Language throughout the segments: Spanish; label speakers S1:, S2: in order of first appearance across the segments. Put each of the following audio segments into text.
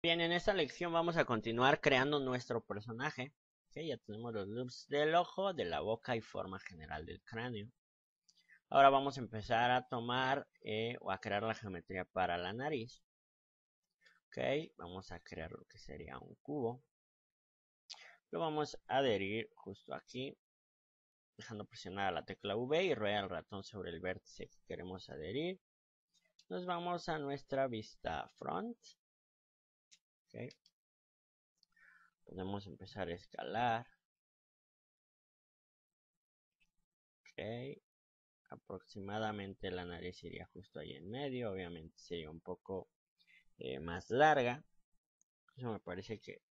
S1: Bien, en esta lección vamos a continuar creando nuestro personaje. Ya tenemos los loops del ojo, de la boca y forma general del cráneo. Ahora vamos a empezar a tomar o a crear la geometría para la nariz. Vamos a crear lo que sería un cubo. Lo vamos a adherir justo aquí, dejando presionada la tecla V y rueda el ratón sobre el vértice que queremos adherir. Nos vamos a nuestra vista front. Podemos empezar a escalar. Aproximadamente la nariz iría justo ahí en medio. Obviamente sería un poco más larga. Eso me parece que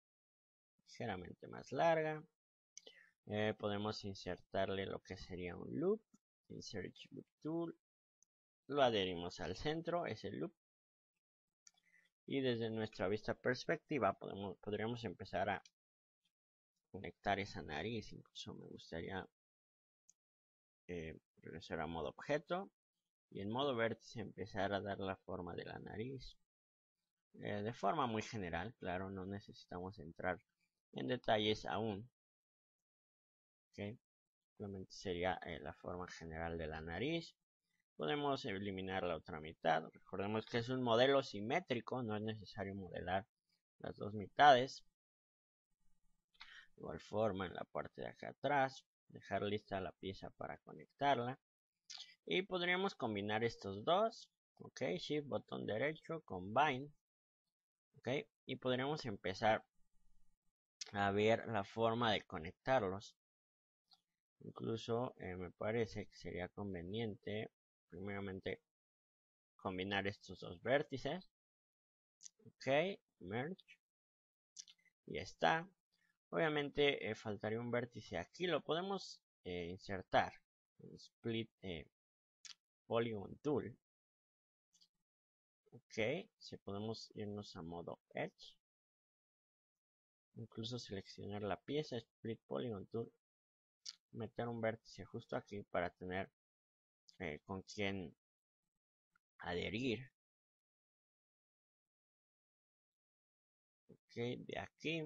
S1: ligeramente más larga. Podemos insertarle lo que sería un loop. Insert Loop Tool. Lo adherimos al centro, ese loop. Y desde nuestra vista perspectiva podríamos empezar a conectar esa nariz. Incluso me gustaría regresar a modo objeto. Y en modo vértice empezar a dar la forma de la nariz. De forma muy general, claro, no necesitamos entrar en detalles aún. Simplemente sería la forma general de la nariz. Podemos eliminar la otra mitad. Recordemos que es un modelo simétrico, no es necesario modelar las dos mitades. De igual forma, en la parte de acá atrás, dejar lista la pieza para conectarla. Y podríamos combinar estos dos. Shift botón derecho, combine. Y podríamos empezar a ver la forma de conectarlos. Incluso me parece que sería conveniente primeramente combinar estos dos vértices. Merge. Y está. Obviamente faltaría un vértice aquí. Lo podemos insertar en Split Polygon Tool. Si podemos irnos a modo Edge. Incluso seleccionar la pieza Split Polygon Tool. Meter un vértice justo aquí para tener con quien adherir. De aquí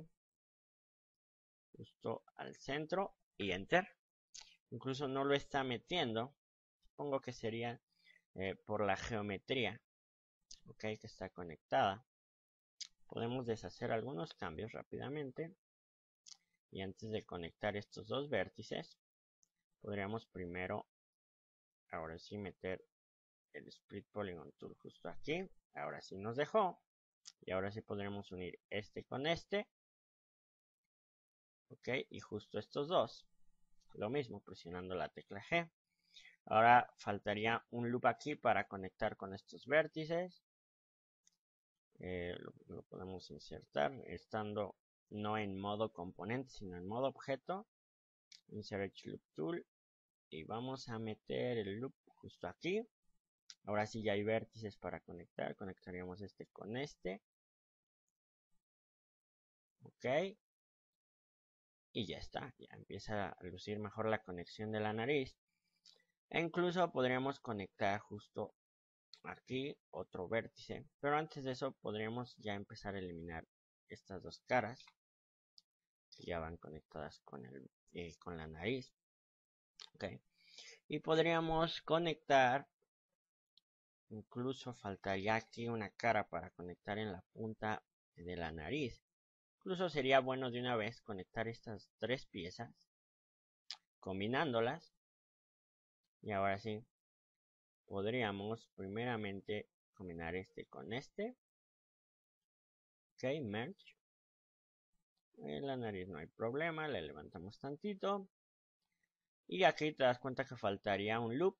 S1: justo al centro y enter. Incluso no lo está metiendo. Supongo que sería por la geometría que está conectada. Podemos deshacer algunos cambios rápidamente. Y antes de conectar estos dos vértices, podríamos primero, ahora sí, meter el Split Polygon Tool justo aquí. Ahora sí nos dejó. Y ahora sí podremos unir este con este. Y justo estos dos. Lo mismo, presionando la tecla G. Ahora faltaría un loop aquí para conectar con estos vértices. Lo podemos insertar estando no en modo componente, sino en modo objeto. Insert Loop Tool. Y vamos a meter el loop justo aquí. Ahora sí ya hay vértices para conectar. Conectaríamos este con este. Y ya está. Ya empieza a lucir mejor la conexión de la nariz. E incluso podríamos conectar justo aquí otro vértice. Pero antes de eso podríamos ya empezar a eliminar estas dos caras. Que ya van conectadas con la nariz. Y podríamos conectar. Incluso faltaría aquí una cara para conectar en la punta de la nariz. Incluso sería bueno de una vez conectar estas tres piezas. Combinándolas. Y ahora sí. Podríamos primeramente combinar este con este. Merge. En la nariz no hay problema, le levantamos tantito. Y aquí te das cuenta que faltaría un loop.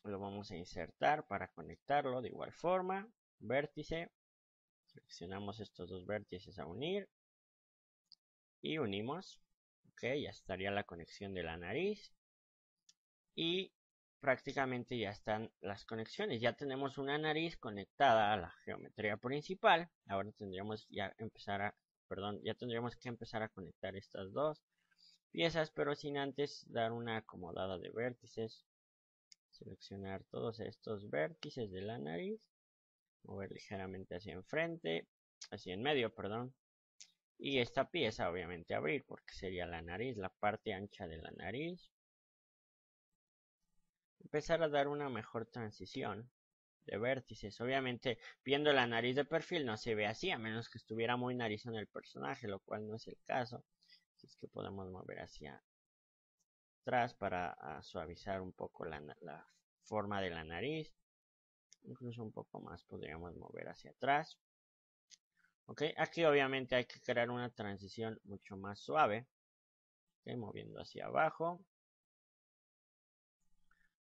S1: Lo vamos a insertar para conectarlo de igual forma. Vértice. Seleccionamos estos dos vértices a unir. Y unimos. Ya estaría la conexión de la nariz. Y prácticamente ya están las conexiones. Ya tenemos una nariz conectada a la geometría principal. Ahora tendríamos ya tendríamos que empezar a conectar estas dos piezas, pero sin antes dar una acomodada de vértices. Seleccionar todos estos vértices de la nariz mover ligeramente hacia enfrente, hacia en medio, perdón. Y esta pieza obviamente abrir porque sería la nariz, la parte ancha de la nariz. Empezar a dar una mejor transición de vértices. Obviamente, viendo la nariz de perfil no se ve así, a menos que estuviera muy narizón el personaje, lo cual no es el caso. Así es que podemos mover hacia atrás para suavizar un poco la forma de la nariz. Incluso un poco más podríamos mover hacia atrás. Ok, aquí obviamente hay que crear una transición mucho más suave. Ok, moviendo hacia abajo.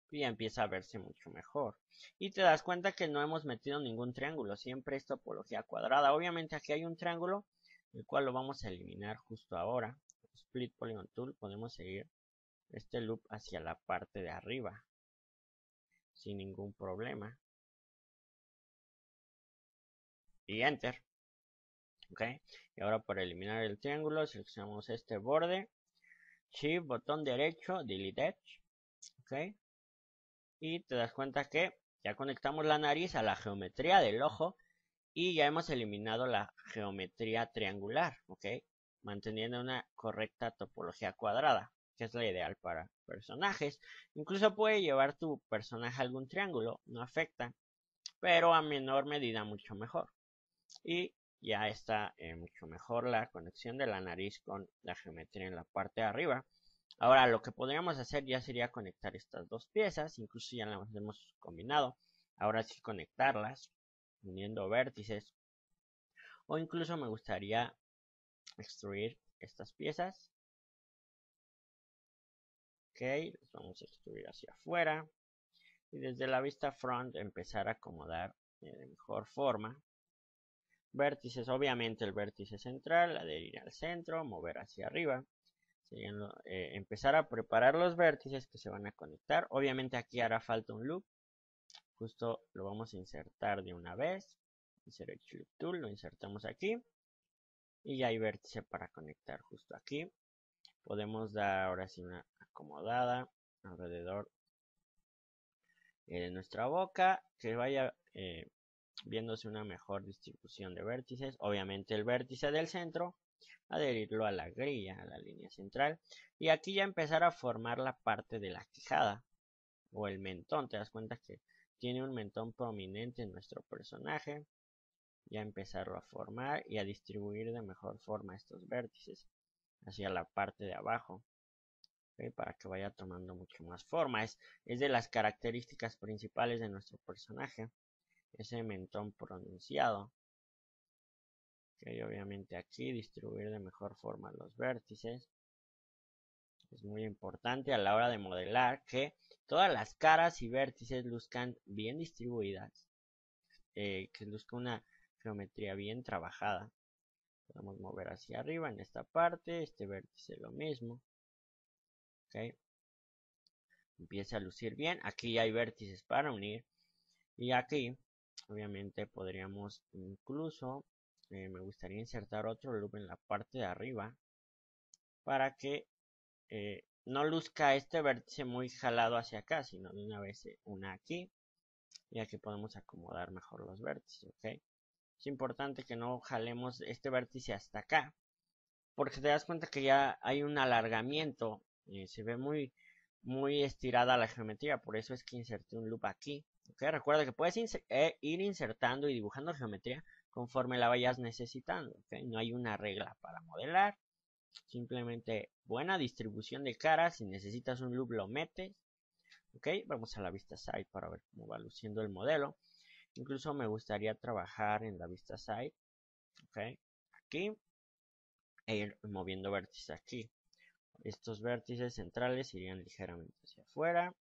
S1: Y ya empieza a verse mucho mejor. Y te das cuenta que no hemos metido ningún triángulo, siempre es topología cuadrada. Obviamente aquí hay un triángulo, el cual lo vamos a eliminar justo ahora. Split Polygon Tool, podemos seguir este loop hacia la parte de arriba, sin ningún problema. Y Enter. Ok, y ahora para eliminar el triángulo, seleccionamos este borde. Shift, botón derecho, Delete Edge. Ok, y te das cuenta que ya conectamos la nariz a la geometría del ojo y ya hemos eliminado la geometría triangular, ¿ok? Manteniendo una correcta topología cuadrada, que es la ideal para personajes. Incluso puede llevar tu personaje a algún triángulo, no afecta, pero a menor medida mucho mejor. Y ya está mucho mejor la conexión de la nariz con la geometría en la parte de arriba. Ahora lo que podríamos hacer ya sería conectar estas dos piezas, incluso ya las hemos combinado. Ahora sí conectarlas, uniendo vértices. O incluso me gustaría extruir estas piezas. Ok, las vamos a extruir hacia afuera. Y desde la vista front empezar a acomodar de mejor forma. Vértices, obviamente el vértice central, adherir al centro, mover hacia arriba. Empezar a preparar los vértices que se van a conectar. Obviamente aquí hará falta un loop. Justo lo vamos a insertar de una vez. Insert Loop Tool, lo insertamos aquí. Y ya hay vértice para conectar justo aquí. Podemos dar ahora sí una acomodada alrededor de nuestra boca. Que vaya viéndose una mejor distribución de vértices. Obviamente el vértice del centro. Adherirlo a la grilla, a la línea central. Y aquí ya empezar a formar la parte de la quijada. O el mentón. Te das cuenta que tiene un mentón prominente en nuestro personaje. Ya empezarlo a formar y a distribuir de mejor forma estos vértices hacia la parte de abajo. ¿Okay? Para que vaya tomando mucho más forma. Es de las características principales de nuestro personaje. Ese mentón pronunciado. Okay, obviamente aquí distribuir de mejor forma los vértices. Es muy importante a la hora de modelar que todas las caras y vértices luzcan bien distribuidas. Que luzca una geometría bien trabajada. Podemos mover hacia arriba en esta parte. Este vértice lo mismo. Okay. Empieza a lucir bien. Aquí hay vértices para unir. Y aquí, obviamente, podríamos incluso, me gustaría insertar otro loop en la parte de arriba. Para que no luzca este vértice muy jalado hacia acá, sino de una vez una aquí. Y aquí podemos acomodar mejor los vértices, ¿ok? Es importante que no jalemos este vértice hasta acá. Porque te das cuenta que ya hay un alargamiento. Se ve muy estirada la geometría. Por eso es que inserté un loop aquí. ¿Okay? Recuerda que puedes ir insertando y dibujando geometría conforme la vayas necesitando. ¿Okay? No hay una regla para modelar. Simplemente buena distribución de caras. Si necesitas un loop lo metes. ¿Ok? Vamos a la vista side para ver cómo va luciendo el modelo. Incluso me gustaría trabajar en la vista side. ¿Ok? Aquí. E ir moviendo vértices aquí. Estos vértices centrales irían ligeramente hacia afuera.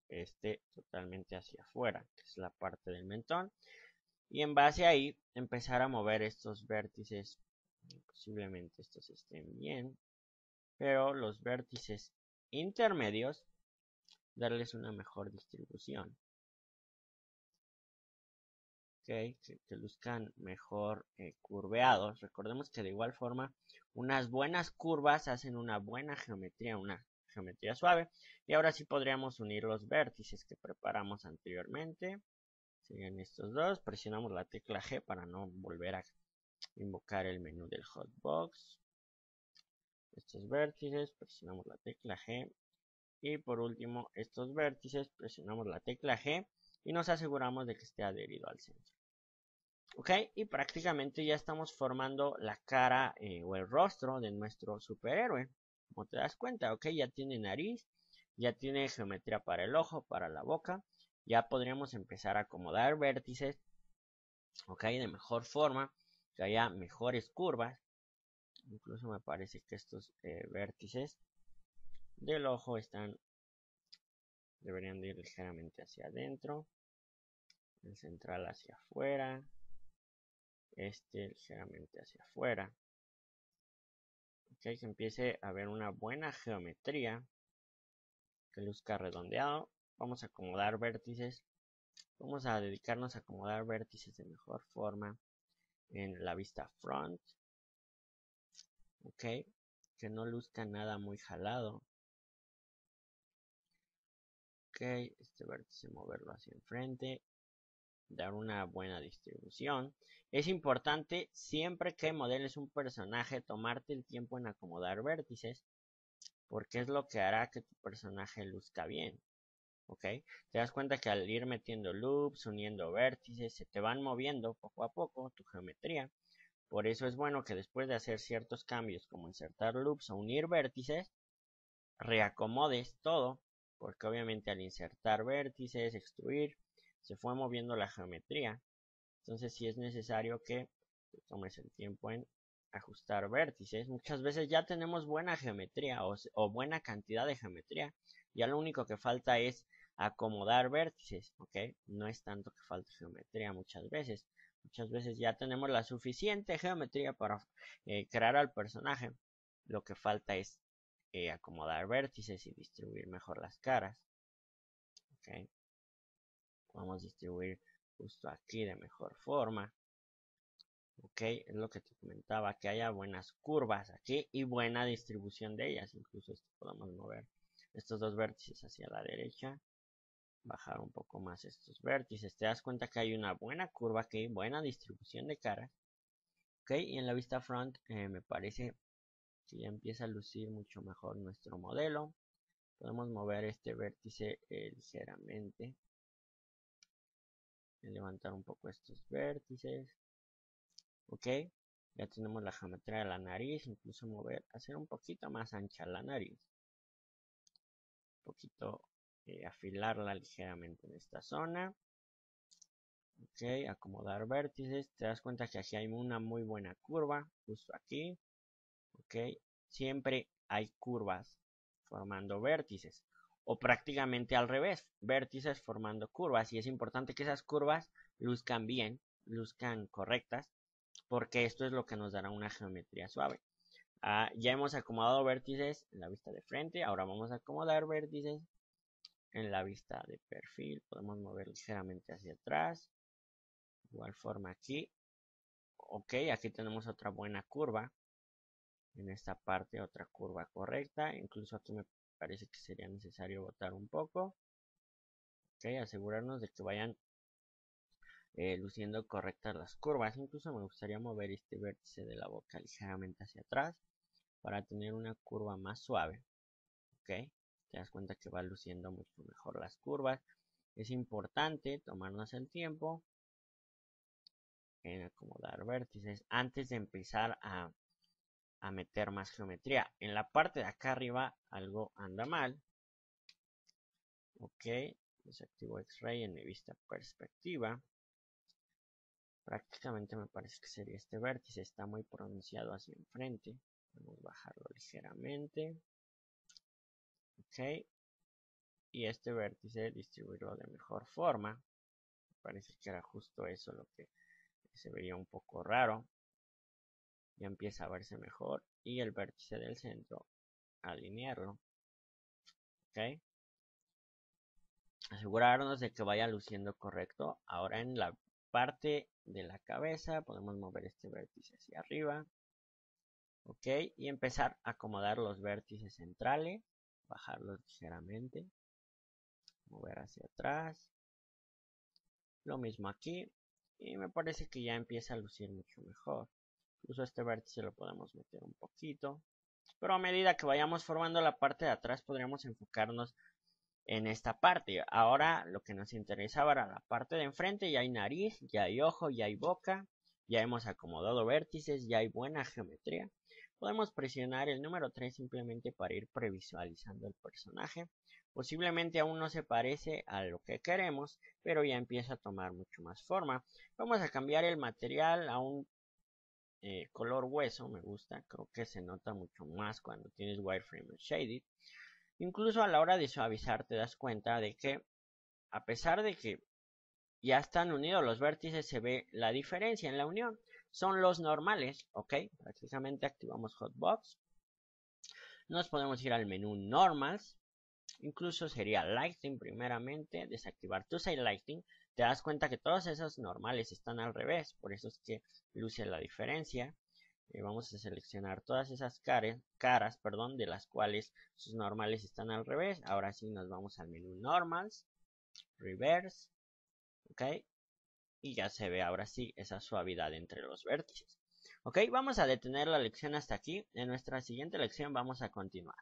S1: Este totalmente hacia afuera, que es la parte del mentón. Y en base a ahí empezar a mover estos vértices. Posiblemente estos estén bien. Pero los vértices intermedios, darles una mejor distribución. Okay, que luzcan mejor curveados. Recordemos que de igual forma unas buenas curvas hacen una buena geometría, una geometría suave. Y ahora sí podríamos unir los vértices que preparamos anteriormente. Serían estos dos. Presionamos la tecla G para no volver a invocar el menú del hotbox. Estos vértices, presionamos la tecla G. Y por último, estos vértices, presionamos la tecla G y nos aseguramos de que esté adherido al centro. Ok, y prácticamente ya estamos formando la cara o el rostro de nuestro superhéroe. Como te das cuenta, ok, ya tiene nariz, ya tiene geometría para el ojo, para la boca. Ya podríamos empezar a acomodar vértices, ok, de mejor forma, que haya mejores curvas. Incluso me parece que estos vértices del ojo deberían de ir ligeramente hacia adentro, el central hacia afuera, este ligeramente hacia afuera. Okay, que empiece a haber una buena geometría, que luzca redondeado. Vamos a acomodar vértices, vamos a dedicarnos a acomodar vértices de mejor forma en la vista front. Ok, que no luzca nada muy jalado. Ok, este vértice moverlo hacia enfrente, dar una buena distribución. Es importante siempre que modeles un personaje tomarte el tiempo en acomodar vértices, porque es lo que hará que tu personaje luzca bien. ¿Ok? Te das cuenta que al ir metiendo loops, uniendo vértices, se te van moviendo poco a poco tu geometría. Por eso es bueno que después de hacer ciertos cambios como insertar loops o unir vértices, reacomodes todo, porque obviamente al insertar vértices, extruir, se fue moviendo la geometría. Entonces sí es necesario que te tomes el tiempo en ajustar vértices. Muchas veces ya tenemos buena geometría o buena cantidad de geometría. Ya lo único que falta es acomodar vértices, ¿ok? No es tanto que falte geometría muchas veces. Muchas veces ya tenemos la suficiente geometría para crear al personaje. Lo que falta es acomodar vértices y distribuir mejor las caras. ¿Ok? Vamos a distribuir justo aquí de mejor forma. Ok, es lo que te comentaba, que haya buenas curvas aquí y buena distribución de ellas. Incluso esto podemos mover estos dos vértices hacia la derecha, bajar un poco más estos vértices. Te das cuenta que hay una buena curva aquí, buena distribución de caras. Ok, y en la vista front me parece que ya empieza a lucir mucho mejor nuestro modelo. Podemos mover este vértice ligeramente, levantar un poco estos vértices. Ok, ya tenemos la geometría de la nariz, incluso hacer un poquito más ancha la nariz. Un poquito afilarla ligeramente en esta zona. Ok, acomodar vértices. Te das cuenta que aquí hay una muy buena curva, justo aquí. Ok, siempre hay curvas formando vértices. O prácticamente al revés, vértices formando curvas. Y es importante que esas curvas luzcan bien, luzcan correctas, porque esto es lo que nos dará una geometría suave. Ya hemos acomodado vértices en la vista de frente, ahora vamos a acomodar vértices en la vista de perfil. Podemos mover ligeramente hacia atrás, igual forma aquí. Ok, aquí tenemos otra buena curva, en esta parte otra curva correcta, incluso aquí me parece que sería necesario botar un poco. Ok, asegurarnos de que vayan luciendo correctas las curvas. Incluso me gustaría mover este vértice de la boca ligeramente hacia atrás para tener una curva más suave. Ok, te das cuenta que va luciendo mucho mejor las curvas. Es importante tomarnos el tiempo en acomodar vértices antes de empezar a meter más geometría. En la parte de acá arriba algo anda mal. Ok, desactivo X-Ray en mi vista perspectiva. Prácticamente me parece que sería este vértice, está muy pronunciado hacia enfrente. Vamos a bajarlo ligeramente. Ok, y este vértice distribuirlo de mejor forma. Me parece que era justo eso lo que se veía un poco raro. Ya empieza a verse mejor. Y el vértice del centro, alinearlo. Ok, asegurarnos de que vaya luciendo correcto. Ahora en la parte de la cabeza podemos mover este vértice hacia arriba. Ok, y empezar a acomodar los vértices centrales, bajarlos ligeramente, mover hacia atrás, Lo mismo aquí. Y me parece que ya empieza a lucir mucho mejor. Incluso este vértice lo podemos meter un poquito. Pero a medida que vayamos formando la parte de atrás, podríamos enfocarnos en esta parte. Ahora lo que nos interesaba era la parte de enfrente. Ya hay nariz, ya hay ojo, ya hay boca. Ya hemos acomodado vértices, ya hay buena geometría. Podemos presionar el número 3 simplemente para ir previsualizando el personaje. Posiblemente aún no se parece a lo que queremos, pero ya empieza a tomar mucho más forma. Vamos a cambiar el material a un color hueso, me gusta. Creo que se nota mucho más cuando tienes wireframe shaded. Incluso a la hora de suavizar te das cuenta de que a pesar de que ya están unidos los vértices, se ve la diferencia en la unión. Son los normales, ok. Prácticamente activamos Hotbox. Nos podemos ir al menú Normals. Incluso sería Lighting primeramente. Desactivar tu Side Lighting. Te das cuenta que todos esos normales están al revés. Por eso es que luce la diferencia. Vamos a seleccionar todas esas caras, de las cuales sus normales están al revés. Ahora sí nos vamos al menú Normals. Reverse. Ok. Y ya se ve ahora sí esa suavidad entre los vértices. Ok, vamos a detener la lección hasta aquí. En nuestra siguiente lección vamos a continuar.